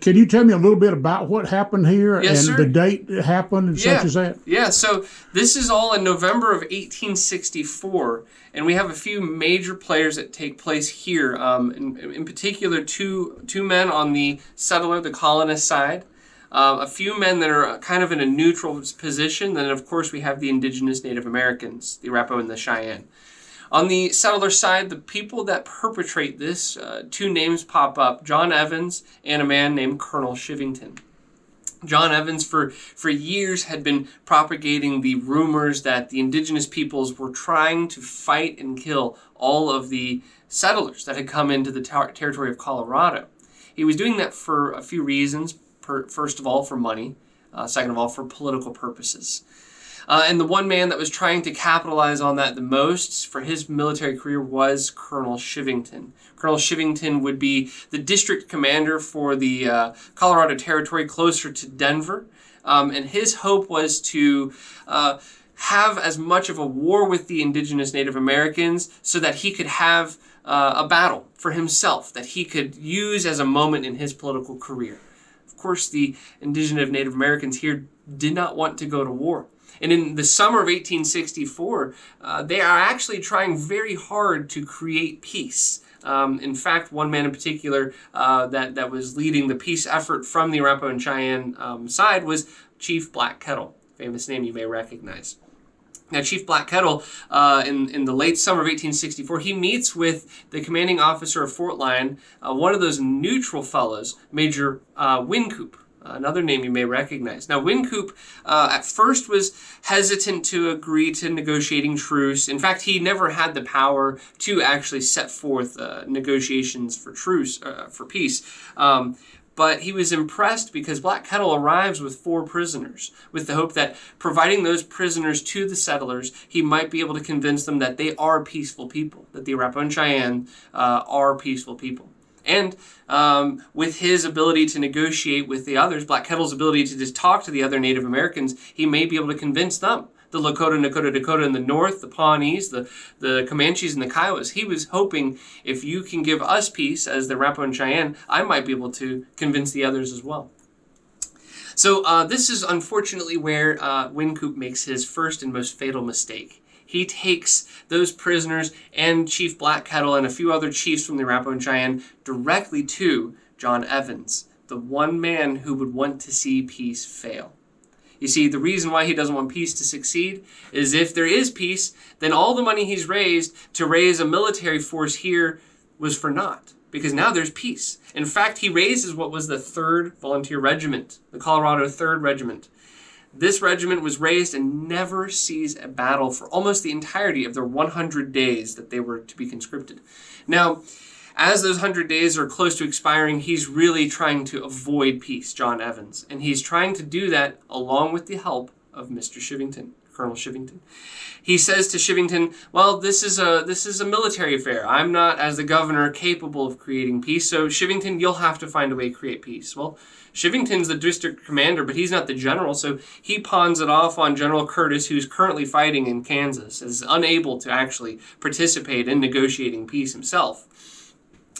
can you tell me a little bit about what happened here Yes, and sir. the date it happened and such as that? Yeah, so this is all in November of 1864, and we have a few major players that take place here. In particular, two men on the settler, the colonist side, a few men that are kind of in a neutral position. Then, of course, we have the indigenous Native Americans, the Arapaho and the Cheyenne. On the settler side, the people that perpetrate this, two names pop up, John Evans and a man named Colonel Chivington. John Evans, for years, had been propagating the rumors that the indigenous peoples were trying to fight and kill all of the settlers that had come into the territory of Colorado. He was doing that for a few reasons. First of all, for money. Second of all, for political purposes. And the one man that was trying to capitalize on that the most for his military career was Colonel Chivington. Colonel Chivington would be the district commander for the Colorado Territory closer to Denver. And his hope was to have as much of a war with the indigenous Native Americans so that he could have a battle for himself that he could use as a moment in his political career. Of course, the indigenous Native Americans here did not want to go to war. And in the summer of 1864, they are actually trying very hard to create peace. In fact, one man in particular that was leading the peace effort from the Arapaho and Cheyenne side was Chief Black Kettle, famous name you may recognize. Now, Chief Black Kettle, in the late summer of 1864, he meets with the commanding officer of Fort Lyon, one of those neutral fellows, Major Wynkoop. Another name you may recognize. Now, Wynkoop at first was hesitant to agree to negotiating truce. In fact, he never had the power to actually set forth negotiations for truce, for peace. But he was impressed because Black Kettle arrives with 4 prisoners, with the hope that providing those prisoners to the settlers, he might be able to convince them that they are peaceful people, that the Arapaho and Cheyenne are peaceful people. And with his ability to negotiate with the others, Black Kettle's ability to just talk to the other Native Americans, he may be able to convince them. The Lakota, Nakota, Dakota in the north, the Pawnees, the Comanches, and the Kiowas. He was hoping, if you can give us peace as the Arapaho and Cheyenne, I might be able to convince the others as well. So this is unfortunately where Wynkoop makes his first and most fatal mistake. He takes those prisoners and Chief Black Kettle and a few other chiefs from the Arapaho and Cheyenne directly to John Evans, the one man who would want to see peace fail. You see, the reason why he doesn't want peace to succeed is if there is peace, then all the money he's raised to raise a military force here was for naught, because now there's peace. In fact, he raises what was the 3rd Volunteer Regiment, the Colorado 3rd Regiment. This regiment was raised and never sees a battle for almost the entirety of their 100 days that they were to be conscripted. Now, as those 100 days are close to expiring, he's really trying to avoid peace, John Evans. And he's trying to do that along with the help of Mr. Chivington, Colonel Chivington. He says to Chivington, well, this is a military affair. I'm not, as the governor, capable of creating peace. So, Chivington, you'll have to find a way to create peace. Well, Chivington's the district commander, but he's not the general. So he pawns it off on General Curtis, who's currently fighting in Kansas, is unable to actually participate in negotiating peace himself.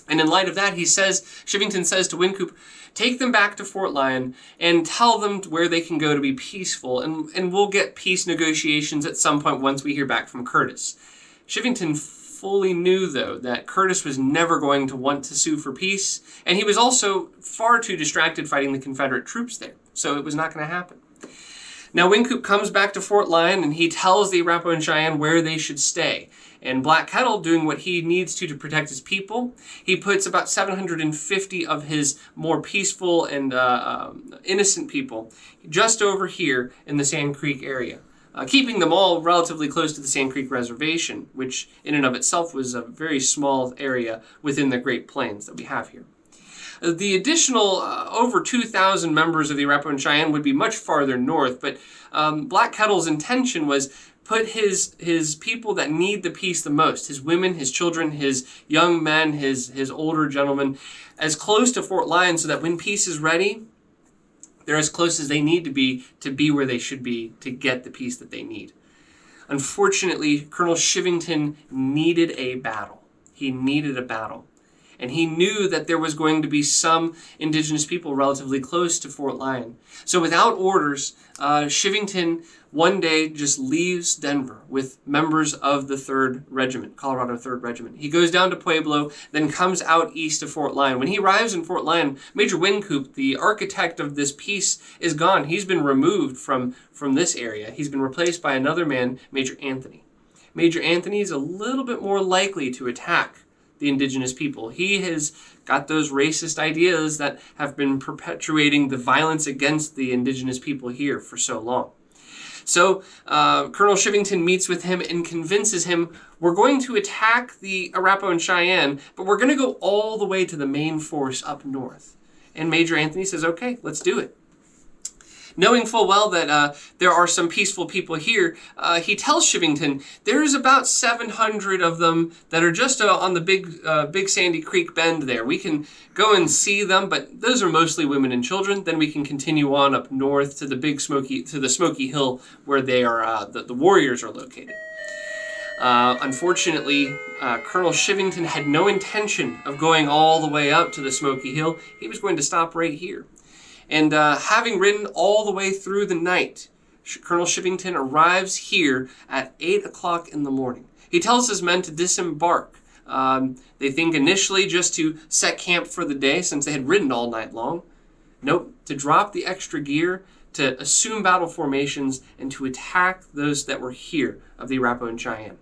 And in light of that, Chivington says to Wynkoop, take them back to Fort Lyon and tell them where they can go to be peaceful, and we'll get peace negotiations at some point once we hear back from Curtis. Chivington fully knew, though, that Curtis was never going to want to sue for peace, and he was also far too distracted fighting the Confederate troops there, so it was not going to happen. Now, Wynkoop comes back to Fort Lyon, and he tells the Arapaho and Cheyenne where they should stay. And Black Kettle, doing what he needs to protect his people, he puts about 750 of his more peaceful and innocent people just over here in the Sand Creek area, keeping them all relatively close to the Sand Creek Reservation, which in and of itself was a very small area within the Great Plains that we have here. The additional over 2,000 members of the Arapaho and Cheyenne would be much farther north, but Black Kettle's intention was put his people that need the peace the most, his women, his children, his young men, his older gentlemen, as close to Fort Lyon so that when peace is ready, they're as close as they need to be where they should be to get the peace that they need. Unfortunately, Colonel Chivington needed a battle. He needed a battle. and he knew that there was going to be some indigenous people relatively close to Fort Lyon. So without orders, Chivington one day just leaves Denver with members of the 3rd Regiment, Colorado 3rd Regiment. He goes down to Pueblo, then comes out east of Fort Lyon. When he arrives in Fort Lyon, Major Wynkoop, the architect of this peace, is gone. He's been removed from this area. He's been replaced by another man, Major Anthony. Major Anthony is a little bit more likely to attack the indigenous people. He has got those racist ideas that have been perpetuating the violence against the indigenous people here for so long. So Colonel Chivington meets with him and convinces him, we're going to attack the Arapaho and Cheyenne, but we're going to go all the way to the main force up north. And Major Anthony says, okay, let's do it. Knowing full well that there are some peaceful people here, he tells Chivington there's about 700 of them that are just on the big Sandy Creek bend there. We can go and see them, but those are mostly women and children. Then we can continue on up north to the Smoky Hill where they are the warriors are located. Unfortunately, Colonel Chivington had no intention of going all the way up to the Smoky Hill. He was going to stop right here. And having ridden all the way through the night, Colonel Chivington arrives here at 8 o'clock in the morning. He tells his men to disembark. They think initially just to set camp for the day since they had ridden all night long. Nope, to drop the extra gear, to assume battle formations, and to attack those that were here of the Arapaho and Cheyenne.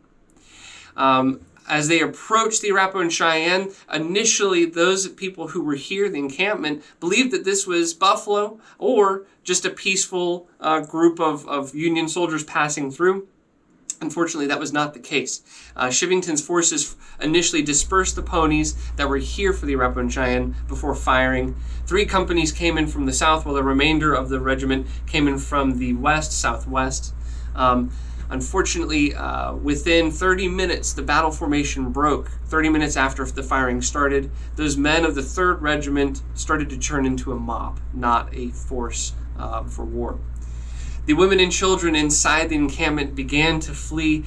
As they approached the Arapaho and Cheyenne, initially those people who were here, the encampment, believed that this was buffalo or just a peaceful group of Union soldiers passing through. Unfortunately, that was not the case. Chivington's forces initially dispersed the ponies that were here for the Arapaho and Cheyenne before firing. 3 companies came in from the south, while the remainder of the regiment came in from the west, southwest. Unfortunately, within 30 minutes, the battle formation broke. 30 minutes after the firing started, those men of the 3rd Regiment started to turn into a mob, not a force for war. The women and children inside the encampment began to flee.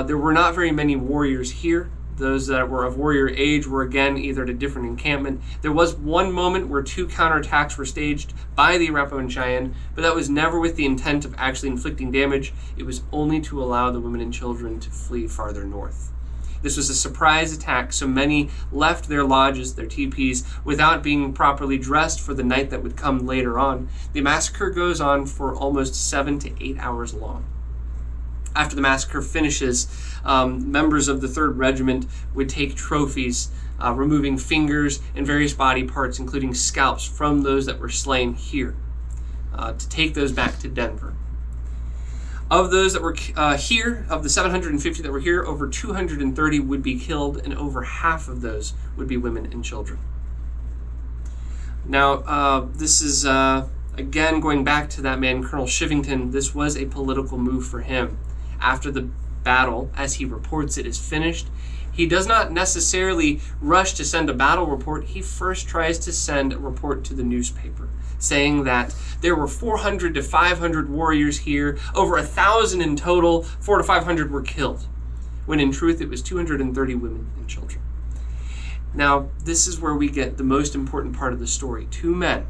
There were not very many warriors here. Those that were of warrior age were again either at a different encampment. There was one moment where 2 counterattacks were staged by the Arapaho and Cheyenne, but that was never with the intent of actually inflicting damage. It was only to allow the women and children to flee farther north. This was a surprise attack, so many left their lodges, their teepees, without being properly dressed for the night that would come later on. The massacre goes on for almost 7 to 8 hours long. After the massacre finishes, members of the 3rd Regiment would take trophies, removing fingers and various body parts, including scalps, from those that were slain here, to take those back to Denver. Of those that were here, of the 750 that were here, over 230 would be killed, and over half of those would be women and children. Now, this is, again, going back to that man, Colonel Chivington, this was a political move for him. After the battle, as he reports it, is finished, he does not necessarily rush to send a battle report. He first tries to send a report to the newspaper, saying that there were 400 to 500 warriors here, over 1,000 in total, 400 to 500 were killed, when in truth it was 230 women and children. Now, this is where we get the most important part of the story. 2 men,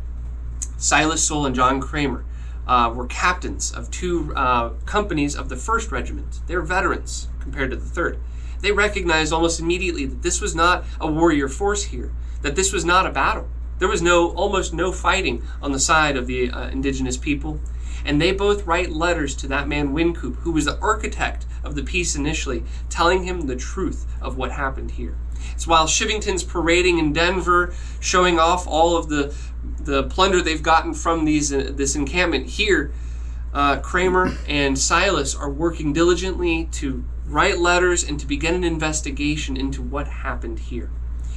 Silas Soule and John Kramer, were captains of 2 companies of the 1st Regiment. They're veterans compared to the 3rd. They recognized almost immediately that this was not a warrior force here, that this was not a battle. There was almost no fighting on the side of the indigenous people. And they both write letters to that man Wynkoop, who was the architect of the peace initially, telling him the truth of what happened here. So while Chivington's parading in Denver, showing off all of the plunder they've gotten from this encampment here, Kramer and Silas are working diligently to write letters and to begin an investigation into what happened here.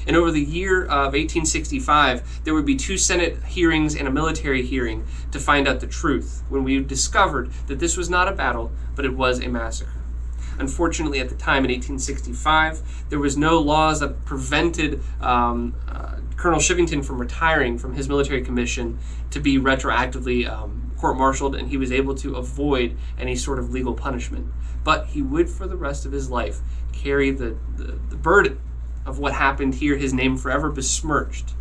And over the year of 1865, there would be 2 Senate hearings and a military hearing to find out the truth, when we discovered that this was not a battle, but it was a massacre. Unfortunately, at the time in 1865, there was no laws that prevented Colonel Chivington from retiring from his military commission to be retroactively court-martialed, and he was able to avoid any sort of legal punishment. But he would, for the rest of his life, carry the burden of what happened here, his name forever besmirched.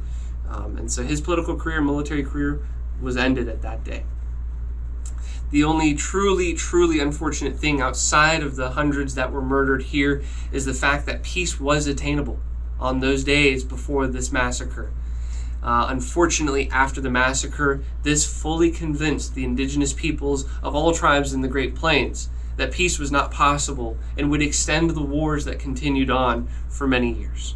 And so his political career, military career, was ended at that day. The only truly, truly unfortunate thing outside of the hundreds that were murdered here is the fact that peace was attainable on those days before this massacre. Unfortunately, after the massacre, this fully convinced the indigenous peoples of all tribes in the Great Plains that peace was not possible and would extend the wars that continued on for many years.